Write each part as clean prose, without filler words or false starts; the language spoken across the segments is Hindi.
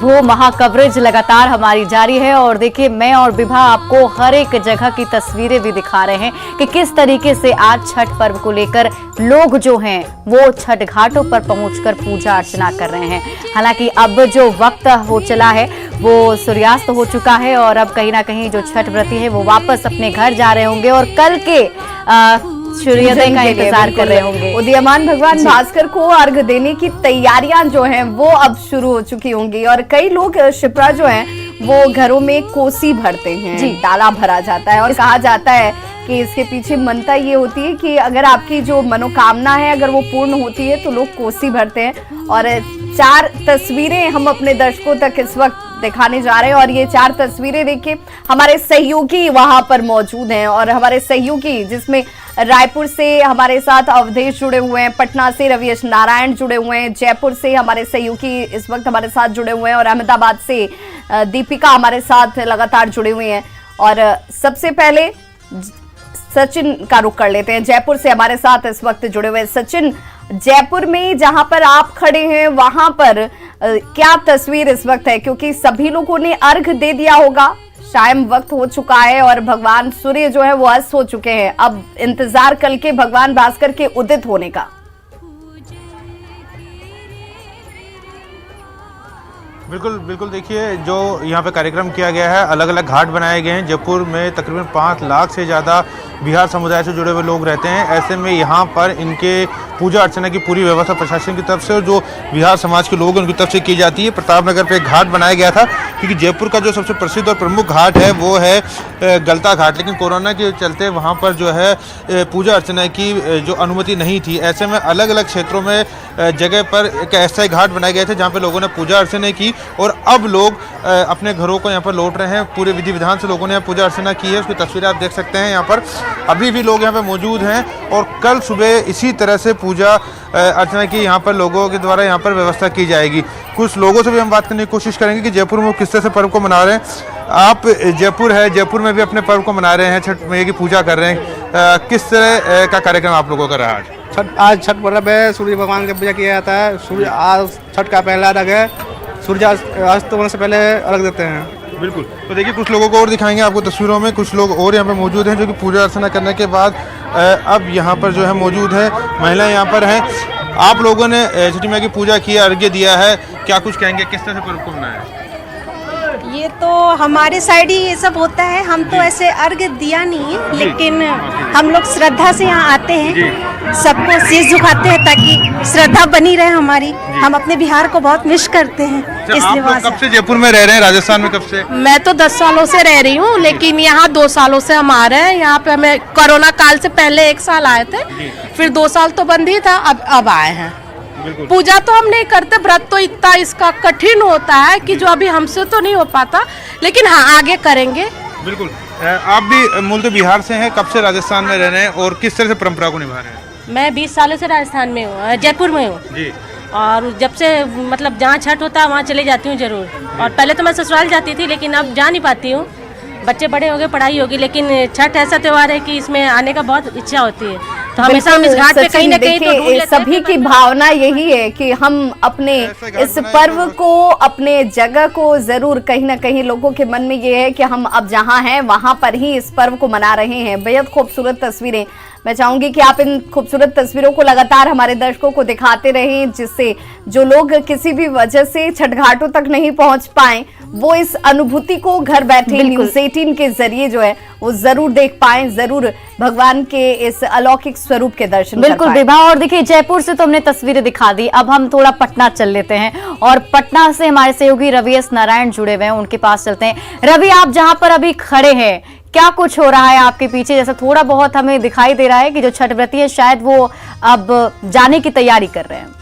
वो महाकवरेज लगातार हमारी जारी है और देखिए मैं और विभा आपको हर एक जगह की तस्वीरें भी दिखा रहे हैं कि किस तरीके से आज छठ पर्व को लेकर लोग जो हैं वो छठ घाटों पर पहुंचकर पूजा अर्चना कर रहे हैं। हालांकि अब जो वक्त हो चला है वो सूर्यास्त हो चुका है और अब कहीं ना कहीं जो छठ व्रती है वो वापस अपने घर जा रहे होंगे और कल के सूर्योदय का इंतजार कर रहे होंगे। उदीयमान भगवान भास्कर को अर्घ देने की तैयारियां जो हैं वो अब शुरू हो चुकी होंगी और कई लोग शिप्रा जो हैं वो घरों में कोसी भरते हैं, डाला भरा जाता है और कहा जाता है कि इसके पीछे मनता ये होती है कि अगर आपकी जो मनोकामना है अगर वो पूर्ण होती है तो लोग कोसी भरते हैं। और 4 तस्वीरें हम अपने दर्शकों तक इस वक्त दिखाने जा रहे हैं और ये 4 तस्वीरें देखिए हमारे सहयोगी वहां पर मौजूद हैं और हमारे सहयोगी जिसमें रायपुर से हमारे साथ अवधेश जुड़े हुए हैं, पटना से रविश नारायण जुड़े हुए हैं, जयपुर से हमारे सहयोगी इस वक्त हमारे साथ जुड़े हुए हैं और अहमदाबाद से दीपिका हमारे साथ लगातार जुड़े हुए हैं। और सबसे पहले सचिन का रुख कर लेते हैं, जयपुर से हमारे साथ इस वक्त जुड़े हुए हैं। सचिन, जयपुर में जहां पर आप खड़े हैं वहां पर क्या तस्वीर इस वक्त है, क्योंकि सभी लोगों ने अर्घ दे दिया होगा, शाम वक्त हो चुका है और भगवान सूर्य जो है वो अस्त हो चुके हैं, अब इंतजार कल के भगवान भास्कर के उदित होने का। बिल्कुल बिल्कुल, देखिए जो यहाँ पे कार्यक्रम किया गया है, अलग अलग घाट बनाए गए हैं। जयपुर में तकरीबन 5 लाख से ज़्यादा बिहार समुदाय से जुड़े हुए लोग रहते हैं। ऐसे में यहाँ पर इनके पूजा अर्चना की पूरी व्यवस्था प्रशासन की तरफ से और जो बिहार समाज के लोग हैं उनकी तरफ से की जाती है। प्रताप नगर पे एक घाट बनाया गया था क्योंकि जयपुर का जो सबसे प्रसिद्ध और प्रमुख घाट है वो है गलता घाट, लेकिन कोरोना के चलते वहाँ पर जो है पूजा अर्चना की जो अनुमति नहीं थी। ऐसे में अलग अलग क्षेत्रों में जगह पर एक ऐसा घाट बनाए गए थे जहाँ पे लोगों ने पूजा अर्चना की और अब लोग अपने घरों को यहाँ पर लौट रहे हैं। पूरे विधि विधान से लोगों ने यहाँ पूजा अर्चना की है, उसकी तस्वीरें आप देख सकते हैं। यहाँ पर अभी भी लोग यहाँ पे मौजूद हैं और कल सुबह इसी तरह से पूजा अर्चना की यहाँ पर लोगों के द्वारा यहाँ पर व्यवस्था की जाएगी। कुछ लोगों से भी हम बात करने की कोशिश करेंगे कि जयपुर में वो किस तरह से पर्व को मना रहे हैं। आप जयपुर है, जयपुर में भी अपने पर्व को मना रहे हैं, छठ मैया की पूजा कर रहे हैं, किस तरह का कार्यक्रम आप लोगों का रहा आज? आज छठ पर्व है, सूर्य भगवान की पूजा किया जाता है। सूर्य आज छठ का पहला अर्घ है, सूर्य अस्त होने से पहले अर्घ देते हैं। बिल्कुल, तो देखिए कुछ लोगों को और दिखाएंगे आपको तस्वीरों में। कुछ लोग और यहाँ पे मौजूद हैं जो कि पूजा अर्चना करने के बाद अब यहाँ पर जो है मौजूद है, महिलाएं यहाँ पर हैं। आप लोगों ने छठी मैया की पूजा की, अर्घ्य दिया है, क्या कुछ कहेंगे, किस तरह से पर्व को मनाया? ये तो हमारे साइड ही ये सब होता है, हम तो ऐसे अर्घ दिया नहीं, लेकिन हम लोग श्रद्धा से यहाँ आते हैं, सबको शीश झुकाते हैं ताकि श्रद्धा बनी रहे हमारी। हम अपने बिहार को बहुत मिस करते हैं। इसलिए आप कब से जयपुर में रह रहे हैं, राजस्थान में कब से? मैं तो 10 सालों से रह रही हूँ, लेकिन यहाँ 2 सालों से हम आ रहे हैं। यहाँ पे हमें कोरोना काल से पहले 1 साल आए थे, फिर 2 साल तो बंद ही था, अब आए हैं। पूजा तो हम नहीं करते, व्रत तो इतना इसका कठिन होता है कि जो अभी हमसे तो नहीं हो पाता, लेकिन हाँ आगे करेंगे। बिल्कुल, आप भी मूल तो बिहार से हैं, कब से राजस्थान में रह रहे हैं और किस तरह से परंपरा को निभा रहे हैं? मैं 20 सालों से राजस्थान में हूँ, जयपुर में हूँ जी। और जब से मतलब जहाँ छठ होता है वहाँ चले जाती हूँ जरूर। और पहले तो मैं ससुराल जाती थी, लेकिन अब जा नहीं पाती हूँ, बच्चे बड़े हो गए, पढ़ाई होगी, लेकिन छठ ऐसा त्योहार है कि इसमें आने का बहुत इच्छा होती है, तो हमेशा हम इस घाट पे कहीं ना कहीं तो ढूंढ लेते हैं। सभी की भावना यही है कि हम अपने इस पर्व को, अपने जगह को जरूर कहीं ना कहीं लोगों के मन में ये है कि हम अब जहाँ हैं वहां पर ही इस पर्व को मना रहे हैं। बेहद खूबसूरत तस्वीरें, मैं चाहूंगी कि आप इन खूबसूरत तस्वीरों को लगातार हमारे दर्शकों को दिखाते रहें, जिससे जो लोग किसी भी वजह से छठ घाटों तक नहीं पहुंच पाए वो इस अनुभूति को घर बैठे न्यूज़ 18 के जरिए जो है वो जरूर देख पाए, जरूर भगवान के इस अलौकिक स्वरूप के दर्शन बिल्कुल विभा। और देखिए जयपुर से तो हमने तस्वीरें दिखा दी, अब हम थोड़ा पटना चल लेते हैं और पटना से हमारे सहयोगी रविश नारायण जुड़े हुए हैं, उनके पास चलते हैं। रवि, आप जहां पर अभी खड़े हैं क्या कुछ हो रहा है आपके पीछे? जैसा थोड़ा बहुत हमें दिखाई दे रहा है कि जो छठ व्रती है शायद वो अब जाने की तैयारी कर रहे हैं।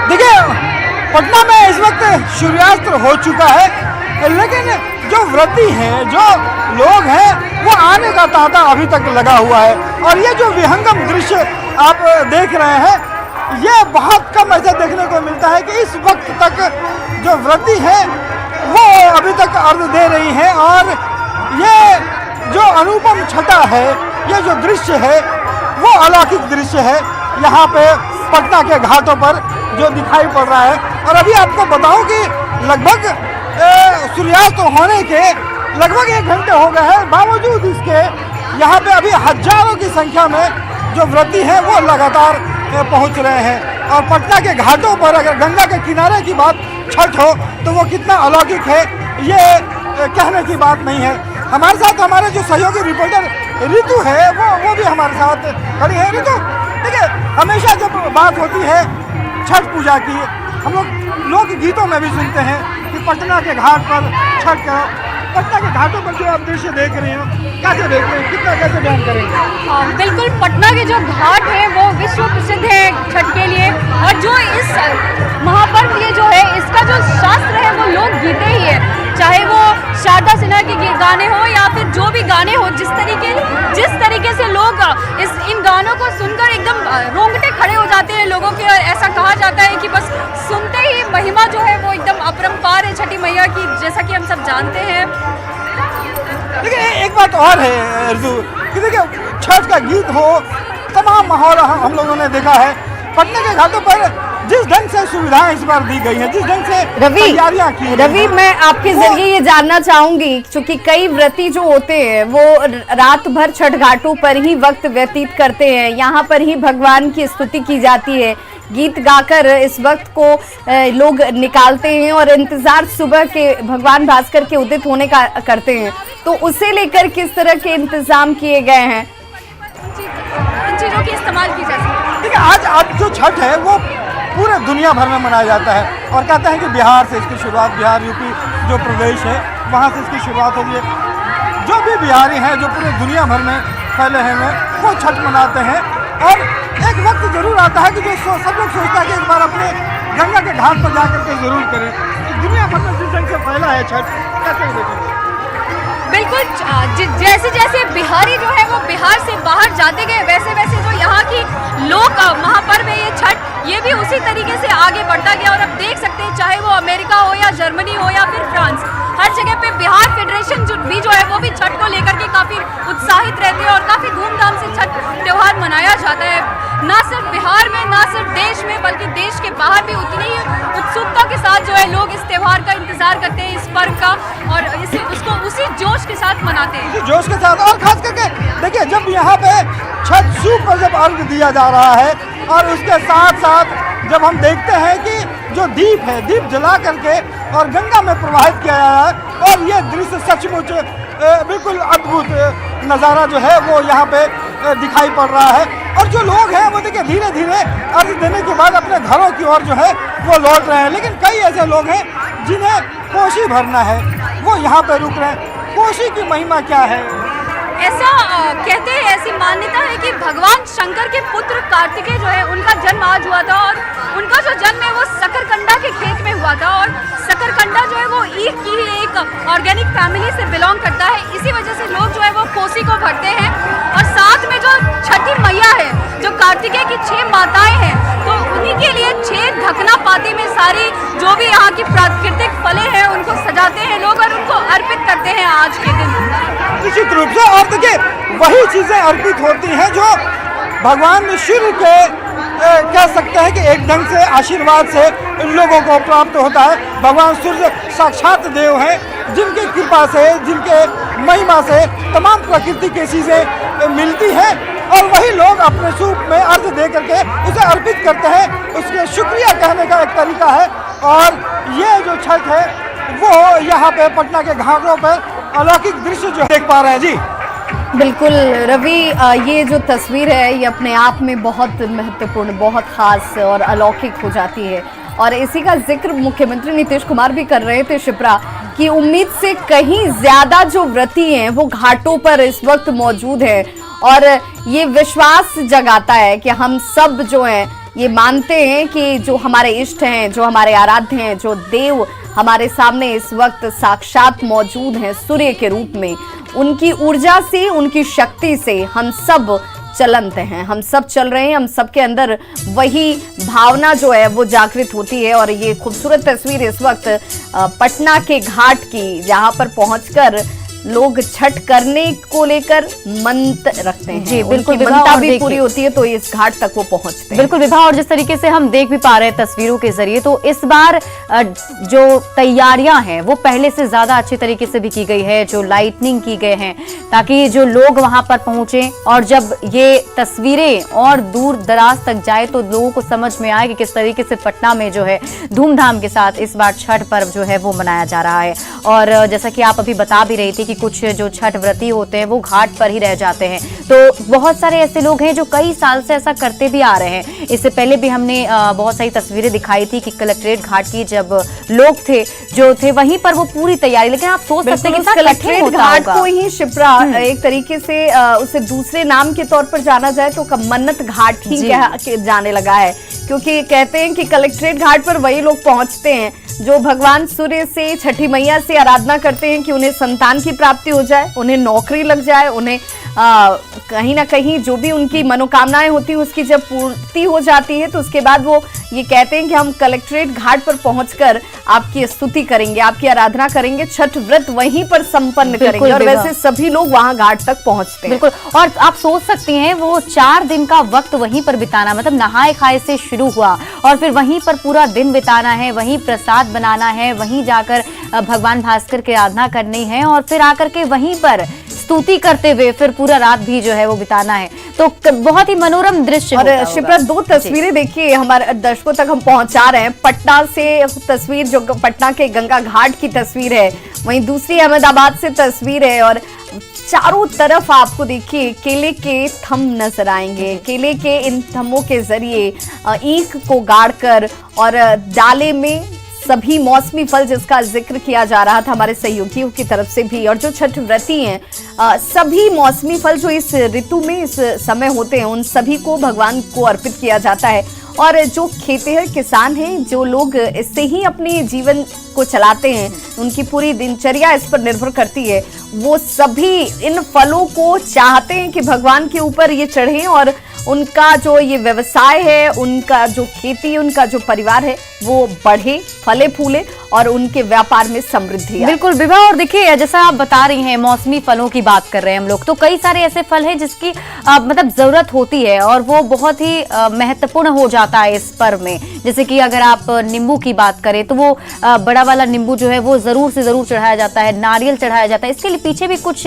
देखिए पटना में इस वक्त सूर्यास्त हो चुका है, लेकिन जो व्रती हैं, जो लोग हैं, वो आने का तांता अभी तक लगा हुआ है। और ये जो विहंगम दृश्य आप देख रहे हैं, ये बहुत कम ऐसा देखने को मिलता है कि इस वक्त तक जो व्रती हैं वो अभी तक अर्घ दे रही हैं। और ये जो अनुपम छटा है, ये जो दृश्य है, वो अलौकिक दृश्य है यहाँ पे पटना के घाटों पर जो दिखाई पड़ रहा है। और अभी आपको बताऊं कि लगभग सूर्यास्त होने के लगभग 1 घंटे हो गए हैं, बावजूद इसके यहाँ पे अभी हजारों की संख्या में जो व्रती हैं वो लगातार पहुँच रहे हैं। और पटना के घाटों पर अगर गंगा के किनारे की बात छठ हो तो वो कितना अलौकिक है ये कहने की बात नहीं है। हमारे साथ हमारे जो सहयोगी रिपोर्टर ऋतु है वो भी हमारे साथ खड़ी है। ऋतु, देखिए हमेशा जब बात होती है छठ पूजा की, हम लोग गीतों में भी सुनते हैं कि पटना के घाट पर छठ का, पटना के घाटों पर जो आप दृश्य देख रहे हो कैसे देख रहे हैं, कितना कैसे बयान करेंगे? बिल्कुल, पटना के जो घाट है वो विश्व प्रसिद्ध है छठ के लिए, और जो इस महापर्व ये जो है इसका जो शास्त्र है वो लोक गीते ही है, चाहे वो शारदा सिन्हा के गाने हो या फिर जो भी गाने हो। जिस तरीके से लोग इन गानों को सुनकर एकदम रोंगटे खड़े हो जाते हैं लोगों के, और ऐसा कहा जाता है कि बस सुनते ही महिमा जो है वो एकदम अपरंपार है छठी मैया की, जैसा कि हम सब जानते हैं। देखिए एक बात और है ऋतु कि देखिए छठ का गीत हो, तमाम माहौल हम लोगों ने देखा है पटना के घाटों पर जिस ढंग से सुविधाएं इस बार दी गई हैं, जिस ढंग से तैयारियां की रवि, मैं आपके जरिए ये जानना चाहूंगी, क्योंकि कई व्रती जो होते हैं वो रात भर छठ घाटों पर ही वक्त व्यतीत करते हैं, यहाँ पर ही भगवान की स्तुति की जाती है, गीत गाकर इस वक्त को लोग निकालते हैं और इंतजार सुबह के भगवान भास्कर के उदित होने का करते हैं, तो उसे लेकर किस तरह के इंतजाम किए गए हैं? इन चीजों की इस्तेमाल की जा सकती है। देखिए आज जो छठ है वो पूरे दुनिया भर में मनाया जाता है, और कहते हैं कि बिहार से इसकी शुरुआत, बिहार यूपी जो प्रदेश है वहाँ से इसकी शुरुआत होती है। जो भी बिहारी हैं जो पूरे दुनिया भर में फैले हैं वो छठ मनाते हैं। और एक वक्त जरूर आता है कि जो सब लोग सोचता है कि एक बार अपने गंगा के घाट पर जाकर के जरूर करें। तो दुनिया भर में जिस ढंग से फैला है छठ, कैसे देखेंगे? बिल्कुल, जैसे जैसे बिहारी जो है वो बिहार से बाहर जाते गए, वैसे वैसे जो यहाँ की लोक महापर्व है ये छठ, ये भी उसी तरीके से आगे बढ़ता गया। और अब देख सकते हैं चाहे वो अमेरिका हो या जर्मनी हो या फिर फ्रांस, हर जगह पे बिहार फेडरेशन जो है वो भी छठ को लेकर के काफ़ी उत्साहित रहते हैं और काफ़ी धूमधाम से छठ त्यौहार मनाया जाता है। ना सिर्फ बिहार में, ना सिर्फ देश में, बल्कि देश के बाहर भी उतनी ही उत्सुकता के साथ जो है लोग इस त्यौहार का इंतजार करते हैं, इस पर्व का, और उसको उसी जोश के साथ मनाते हैं। जोश के साथ, और खास करके देखिए जब यहाँ पे छठ सूप पर जब अर्घ दिया जा रहा है और उसके साथ साथ जब हम देखते हैं कि जो दीप है, दीप जला करके और गंगा में प्रवाहित किया जा रहा है, और ये दृश्य सचमुच बिल्कुल अद्भुत नज़ारा जो है वो यहाँ पे दिखाई पड़ रहा है। और जो लोग हैं वो देखिए धीरे धीरे अर्घ देने के बाद अपने घरों की ओर जो है वो लौट रहे हैं, लेकिन कई ऐसे लोग हैं जिन्हें कोसी भरना है, वो यहाँ पे रुक रहे हैं। कोसी की महिमा क्या है? ऐसा कहते हैं, ऐसी मान्यता है कि भगवान शंकर के पुत्र कार्तिकेय जो है उनका जन्म आज हुआ था, और उनका जो जन्म है वो सकरकंडा के खेत में हुआ था। और सकरकंडा जो है वो ईख की ही एक ऑर्गेनिक फैमिली से बिलोंग करता है, इसी वजह से लोग जो है वो कोसी को भरते हैं। और साथ में जो छठी मैया है, जो कार्तिकेय की 6 माताएं हैं, तो उन्हीं के लिए 6 ढकना पाती में सारी जो भी यहाँ की प्राकृतिक फलें हैं उनको सजाते हैं लोग और उनको अर्पित करते हैं आज के दिन। निश्चित रूप से, और देखिए वही चीजें अर्पित होती हैं जो भगवान सूर्य के कह सकते हैं कि एक ढंग से आशीर्वाद से इन लोगों को प्राप्त होता है। भगवान सूर्य साक्षात देव हैं, जिनकी कृपा से, जिनके महिमा से तमाम प्रकृति की चीजें मिलती हैं, और वही लोग अपने सूप में अर्घ दे करके उसे अर्पित करते हैं। उसके शुक्रिया कहने का एक तरीका है। और ये जो छठ है वो यहाँ पे पटना के घाटों पर अलौकिक दृश्य जो देख पा रहे हैं। जी बिल्कुल रवि, ये जो तस्वीर है ये अपने आप में बहुत महत्वपूर्ण, बहुत खास और अलौकिक हो जाती है। और इसी का जिक्र मुख्यमंत्री नीतीश कुमार भी कर रहे थे शिप्रा, कि उम्मीद से कहीं ज्यादा जो व्रती हैं वो घाटों पर इस वक्त मौजूद हैं, और ये विश्वास जगाता है कि हम सब जो हैं ये मानते हैं कि जो हमारे इष्ट हैं, जो हमारे आराध्य हैं, जो देव हमारे सामने इस वक्त साक्षात मौजूद हैं सूर्य के रूप में, उनकी ऊर्जा से, उनकी शक्ति से हम सब चलते हैं, हम सब चल रहे हैं, हम सब के अंदर वही भावना जो है वो जागृत होती है। और ये खूबसूरत तस्वीर इस वक्त पटना के घाट की, जहां पर पहुंचकर लोग छठ करने को लेकर मंत रखते हैं। जी, बिल्कुल उनकी विवाह, मनता और भी देखिए, पूरी होती है तो इस घाट तक वो पहुंचते हैं। बिल्कुल विवाह, और जिस तरीके से हम देख भी पा रहे हैं तस्वीरों के जरिए, तो इस बार जो तैयारियां हैं वो पहले से ज्यादा अच्छी तरीके से भी की गई है, जो लाइटनिंग की गए हैं ताकि जो लोग वहां पर पहुंचे और जब ये तस्वीरें और दूर दराज तक जाए तो लोगों को समझ में आए कि किस तरीके से पटना में जो है धूमधाम के साथ इस बार छठ पर्व जो है वो मनाया जा रहा है। और जैसा कि आप अभी बता भी रही थी कि कुछ जो छठ व्रती होते हैं वो घाट पर ही रह जाते हैं, तो बहुत सारे ऐसे लोग हैं जो कई साल से ऐसा करते भी आ रहे हैं। इससे पहले भी हमने बहुत सारी तस्वीरें दिखाई थी कि कलेक्ट्रेट घाट की जब लोग थे जो थे वहीं पर वो पूरी तैयारी, लेकिन आप सोच सकते हैं कि कलेक्ट्रेट घाट को ही शिप्रा एक तरीके से उसे दूसरे नाम के तौर पर जाना जाए तो मन्नत घाट ही जाने लगा है, क्योंकि कहते हैं कि कलेक्ट्रेट घाट पर वही लोग पहुंचते हैं जो भगवान सूर्य से, छठी मैया से आराधना करते हैं कि उन्हें संतान की प्राप्ति हो जाए, उन्हें नौकरी लग जाए, उन्हें कहीं ना कहीं जो भी उनकी मनोकामनाएं होती है उसकी जब पूर्ति हो जाती है तो उसके बाद वो ये कहते हैं कि हम कलेक्ट्रेट घाट पर पहुंचकर आपकी स्तुति करेंगे, आपकी आराधना करेंगे, छठ व्रत वहीं पर संपन्न करेंगे। और वैसे सभी लोग वहां घाट तक पहुंचते हैं। बिल्कुल, और आप सोच सकती हैं वो 4 दिन का वक्त वहीं पर बिताना, मतलब नहाए खाए से शुरू हुआ और फिर वहीं पर पूरा दिन बिताना है, वहीं प्रसाद बनाना है, वहीं जाकर भगवान भास्कर की आराधना करनी है और फिर आकर के वहीं पर स्तुति करते हुए फिर पूरा रात भी जो है वो बिताना है। तो बहुत ही मनोरम दृश्य। और शिप्रा 2 तस्वीरें देखिए हमारे दर्शकों तक हम पहुंचा रहे हैं। पटना से तस्वीर जो पटना के गंगा घाट की तस्वीर है, वहीं दूसरी अहमदाबाद से तस्वीर है और चारों तरफ आपको देखिए केले के थम नजर आएंगे। केले के इन थमों के जरिए ईख को गाड़कर और डाले में सभी मौसमी फल जिसका जिक्र किया जा रहा था हमारे सहयोगियों की तरफ से भी, और जो छठ व्रती हैं सभी मौसमी फल जो इस ऋतु में इस समय होते हैं उन सभी को भगवान को अर्पित किया जाता है। और जो खेतिहर किसान हैं, जो लोग इससे ही अपने जीवन को चलाते हैं, उनकी पूरी दिनचर्या इस पर निर्भर करती है, वो सभी इन फलों को चाहते हैं कि भगवान के ऊपर ये चढ़े और उनका जो ये व्यवसाय है, उनका जो खेती, उनका जो परिवार है वो बढ़े, फले फूले और उनके व्यापार में समृद्धि आए। बिल्कुल विवाह, और देखिए जैसा आप बता रही हैं मौसमी फलों की बात कर रहे हैं हम लोग, तो कई सारे ऐसे फल हैं जिसकी मतलब जरूरत होती है और वो बहुत ही महत्वपूर्ण हो जाता है इस पर्व में। जैसे कि अगर आप नींबू की बात करें तो वो बड़ा वाला नींबू जो है वो जरूर से जरूर चढ़ाया जाता है, नारियल चढ़ाया जाता है। इसके लिए पीछे भी कुछ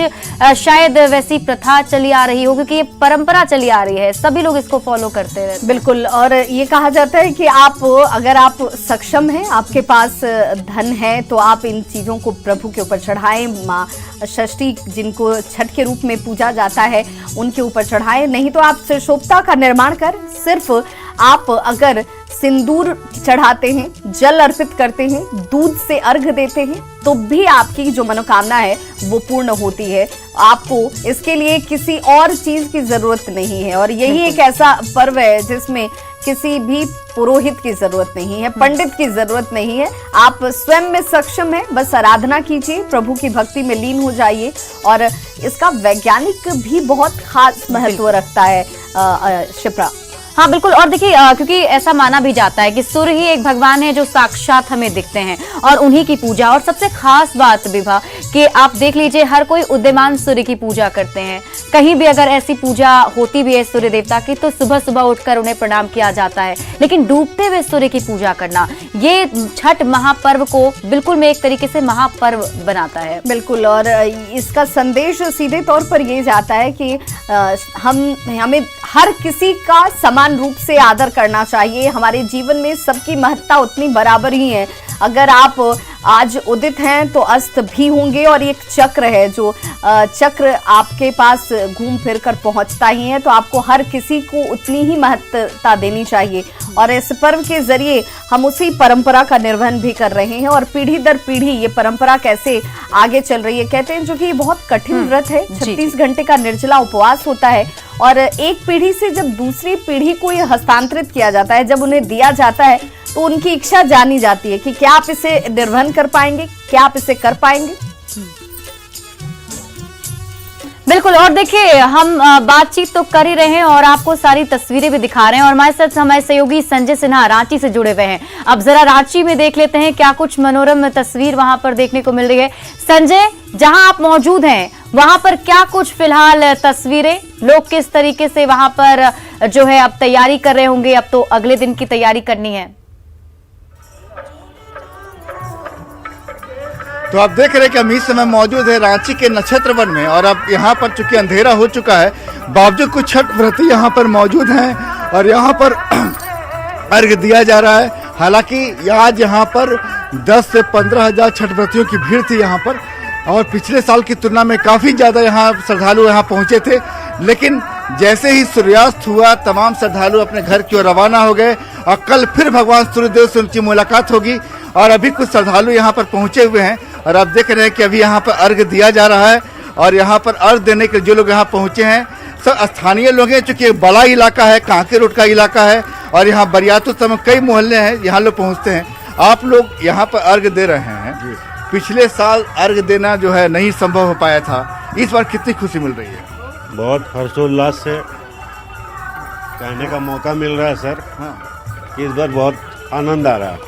शायद वैसी प्रथा चली आ रही हो, क्योंकि ये परंपरा चली आ रही है, सभी लोग इसको फॉलो करते रहते हैं। बिल्कुल, और ये कहा जाता है कि आप अगर आप सक्षम हैं, आपके पास धन है, तो आप इन चीजों को प्रभु के ऊपर चढ़ाएं। माँ षष्ठी जिनको छठ के रूप में पूजा जाता है उनके ऊपर चढ़ाएं, नहीं तो आप त्रिशोपता का निर्माण कर सिर्फ आप अगर सिंदूर चढ़ाते हैं, जल अर्पित करते हैं, दूध से अर्घ देते हैं तो भी आपकी जो मनोकामना है वो पूर्ण होती है। आपको इसके लिए किसी और चीज की जरूरत नहीं है। और यही एक ऐसा पर्व है जिसमें किसी भी पुरोहित की जरूरत नहीं है, पंडित की जरूरत नहीं है, आप स्वयं में सक्षम है, बस आराधना कीजिए, प्रभु की भक्ति में लीन हो जाइए। और इसका वैज्ञानिक भी बहुत खास महत्व रखता है शिप्रा। हाँ बिल्कुल, और देखिए क्योंकि ऐसा माना भी जाता है कि सूर्य ही एक भगवान है जो साक्षात हमें दिखते हैं और उन्हीं की पूजा। और सबसे खास बात विभा कि आप देख लीजिए हर कोई उदयमान सूर्य की पूजा करते हैं। कहीं भी अगर ऐसी पूजा होती भी है सूर्य देवता की तो सुबह सुबह उठकर उन्हें प्रणाम किया जाता है, लेकिन डूबते हुए सूर्य की पूजा करना ये छठ महापर्व को बिल्कुल में एक तरीके से महापर्व बनाता है। बिल्कुल, और इसका संदेश सीधे तौर पर ये जाता है कि हमें हर किसी का समान रूप से आदर करना चाहिए। हमारे जीवन में सबकी महत्ता उतनी बराबर ही है। अगर आप आज उदित हैं तो अस्त भी होंगे, और एक चक्र है जो चक्र आपके पास घूम फिर कर पहुंचता ही है, तो आपको हर किसी को उतनी ही महत्वता देनी चाहिए। और इस पर्व के जरिए हम उसी परंपरा का निर्वहन भी कर रहे हैं और पीढ़ी दर पीढ़ी ये परंपरा कैसे आगे चल रही है। कहते हैं जो कि ये बहुत कठिन व्रत है, 36 घंटे का निर्जला उपवास होता है और एक पीढ़ी से जब दूसरी पीढ़ी को ये हस्तांतरित किया जाता है, जब उन्हें दिया जाता है तो उनकी इच्छा जानी जाती है कि क्या आप इसे निर्वहन कर पाएंगे, क्या आप इसे कर पाएंगे। बिल्कुल। और देखिए हम बातचीत तो कर ही रहे हैं और आपको सारी तस्वीरें भी दिखा रहे हैं और हमारे साथ हमारे सहयोगी संजय सिन्हा रांची से जुड़े हुए हैं। अब जरा रांची में देख लेते हैं क्या कुछ मनोरम तस्वीर वहां पर देखने को मिल रही है। संजय, जहां आप मौजूद हैं वहां पर क्या कुछ फिलहाल तस्वीरें, लोग किस तरीके से वहां पर जो है अब तैयारी कर रहे होंगे, अब तो अगले दिन की तैयारी करनी है। तो आप देख रहे हैं कि हम इस समय मौजूद है रांची के नक्षत्र वन में और अब यहाँ पर चूंकि अंधेरा हो चुका है, बावजूद कुछ छठ व्रती यहाँ पर मौजूद हैं और यहाँ पर अर्घ दिया जा रहा है। हालांकि आज यहाँ पर 10 से 15 हजार छठ व्रतियों की भीड़ थी यहाँ पर और पिछले साल की तुलना में काफ़ी ज़्यादा यहाँ श्रद्धालु यहाँ पहुँचे थे। लेकिन जैसे ही सूर्यास्त हुआ तमाम श्रद्धालु अपने घर की ओर रवाना हो गए और कल फिर भगवान सूर्यदेव से उनकी मुलाकात होगी। और अभी कुछ श्रद्धालु यहाँ पर पहुँचे हुए हैं और आप देख रहे हैं कि अभी यहाँ पर अर्घ दिया जा रहा है और यहाँ पर अर्घ देने के जो लोग यहाँ पहुँचे हैं सब स्थानीय लोग हैं। चूँकि एक बड़ा इलाका है, कांके रोड का इलाका है और यहाँ बरियातू समय कई मोहल्ले हैं, यहाँ लोग पहुँचते हैं। आप लोग यहाँ पर अर्घ दे रहे हैं, पिछले साल अर्घ देना जो है नहीं संभव हो पाया था, इस बार कितनी खुशी मिल रही है? बहुत हर्षोल्लास से कहने का मौका मिल रहा है सर। हाँ, इस बार बहुत आनंद आ रहा है,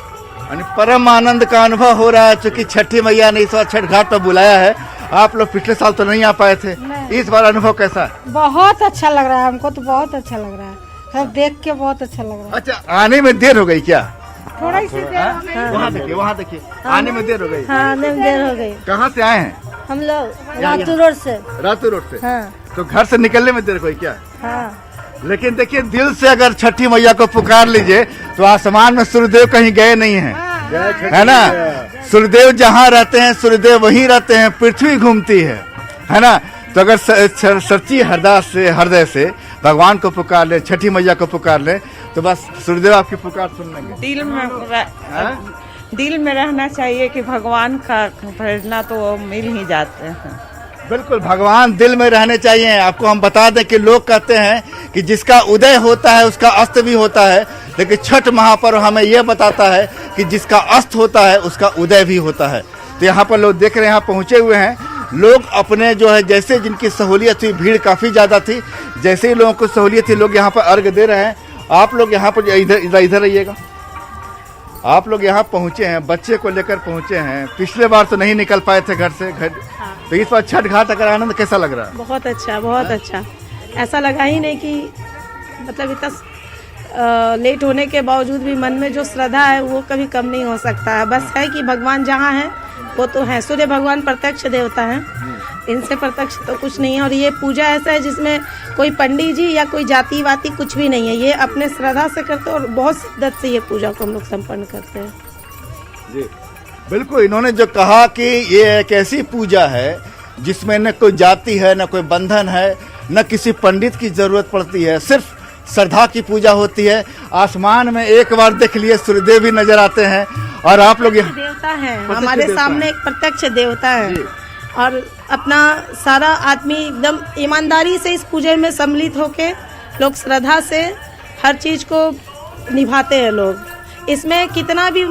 यानी परम आनंद का अनुभव हो रहा है। चूंकि छठी मैया ने इस बार छठ घाट पर बुलाया है, आप लोग पिछले साल तो नहीं आ पाए थे, इस बार अनुभव कैसा है? बहुत अच्छा लग रहा है, हमको तो बहुत अच्छा लग रहा है, सब देख के बहुत अच्छा लग रहा है। अच्छा, आने में देर हो गई क्या? थोड़ा सी देर, वहाँ देखिए आने में देर हो गई। हाँ, आने में देर हो गई। कहाँ से आए हैं? हम लोग रातू रोड से। रातू रोड से? हाँ, तो घर से निकलने में देर हो गई क्या? हाँ। लेकिन देखिए दिल से अगर छठी मैया को पुकार लीजिए तो आसमान में सूर्यदेव कहीं गए नहीं हैं, है ना? सूर्यदेव जहाँ रहते हैं सूर्यदेव वहीं रहते हैं, पृथ्वी घूमती है ना? तो अगर सच्ची हृदय से भगवान को पुकार ले, छठी मैया को पुकार ले तो बस सूर्यदेव आपकी पुकार सुन लेंगे। दिल में रहना चाहिए कि भगवान का प्रेरणा तो मिल ही जाते हैं। बिल्कुल, भगवान दिल में रहने चाहिए। आपको हम बता दें कि लोग कहते हैं कि जिसका उदय होता है उसका अस्त भी होता है, लेकिन छठ महापर्व हमें यह बताता है कि जिसका अस्त होता है उसका उदय भी होता है। तो यहाँ पर लोग देख रहे हैं, यहाँ पहुँचे हुए हैं लोग अपने जो है जैसे जिनकी सहूलियत थी, भीड़ काफ़ी ज़्यादा थी, जैसे ही लोगों को सहूलियत थी लोग यहाँ पर अर्घ दे रहे हैं। आप लोग यहाँ पर इधर रहिएगा, आप लोग यहाँ पहुँचे हैं, बच्चे को लेकर पहुँचे हैं, पिछले बार तो नहीं निकल पाए थे घर से तो इस बार छठ घाट अगर आनंद कैसा लग रहा है? बहुत अच्छा, बहुत अच्छा। ऐसा लगा ही नहीं कि मतलब इतना लेट होने के बावजूद भी मन में जो श्रद्धा है वो कभी कम नहीं हो सकता है। बस है कि भगवान जहाँ है वो तो है, सूर्य भगवान प्रत्यक्ष देवता है, इनसे प्रत्यक्ष तो कुछ नहीं है। और ये पूजा ऐसा है जिसमें कोई पंडित जी या कोई जाति वाति कुछ भी नहीं है, ये अपने श्रद्धा से करते हैं और बहुत शिद्दत से ये पूजा को हम लोग संपन्न करते हैं। जी बिल्कुल, इन्होंने जो कहा कि ये एक ऐसी पूजा है जिसमें न कोई जाति है, न कोई बंधन है, न किसी पंडित की जरूरत पड़ती है, सिर्फ श्रद्धा की पूजा होती है। आसमान में एक बार देख लिए सूर्यदेव भी नजर आते हैं और आप लोग देवता है हमारे सामने, एक प्रत्यक्ष देवता है और अपना सारा आदमी एकदम ईमानदारी से इस पूजा में सम्मिलित होके लोग श्रद्धा से हर चीज को निभाते हैं। लोग इसमें कितना भी